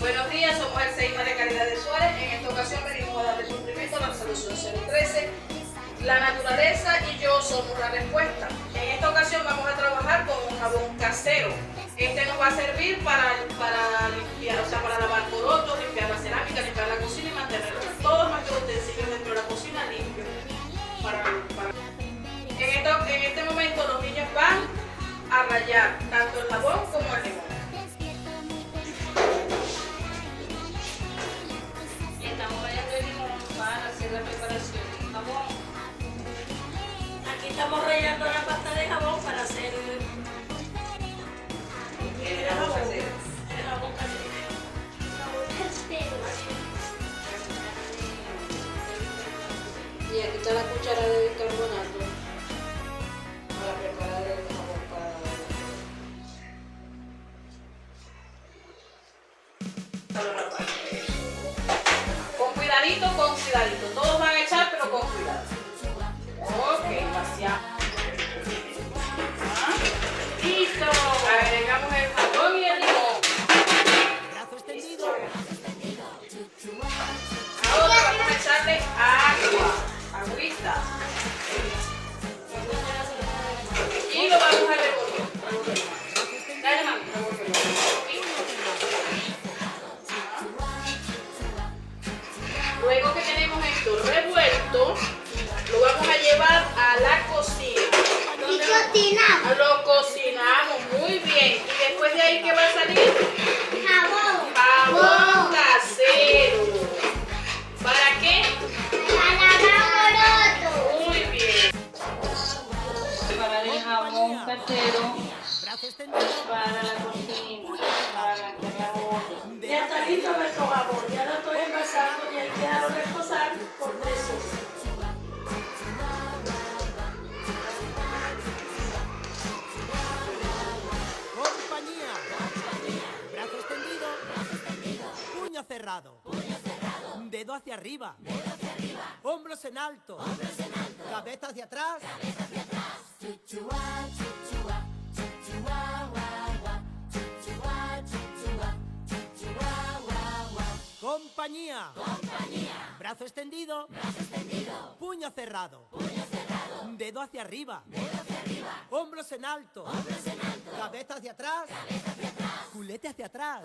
Buenos días, somos el CEIMA de Caridad de Suárez. En esta ocasión venimos a darle cumplimiento a la resolución 013. La naturaleza y yo somos la respuesta. En esta ocasión vamos a trabajar con un jabón casero. Este nos va a servir para limpiar, o sea, para lavar corotos, limpiar la cerámica, limpiar la cocina y mantener todos nuestros utensilios dentro de la cocina limpios. En este momento los niños van a rallar tanto el jabón como el limón. Estamos rallando el limón para hacer la preparación del jabón. Aquí estamos rallando la pasta de jabón para hacer el jabón casero. Y aquí está la cuchara de bicarbonato para preparar el jabón Con cuidadito, con cuidadito. Todos van a echar, pero con cuidado. Ok, vaciamos. Listo. Agregamos el jabón y el limón. Ahora vamos a echarle agua, agüita. Y lo vamos a revolver. Dale, mami, revolver. Luego que tenemos esto revuelto, lo vamos a llevar a la cocina. Y cocinamos. Lo cocinamos muy bien. Y después de ahí, ¿qué va a salir? Jabón. Jabón casero. ¿Para qué? Para lavar corotos. Muy bien. Preparar el jabón casero para la cocina, para limpiar la olla. Ya está listo nuestro jabón, ya lo estoy envasando y hay que dejarlo reposar por 3 horas. Compañía. Brazo extendido. Puño cerrado. Dedo hacia arriba. Hombros en alto. Cabeza hacia atrás. Compañía. Brazo extendido. Puño cerrado. Dedo hacia arriba. Hombros en alto. Cabeza hacia atrás. Culete hacia atrás.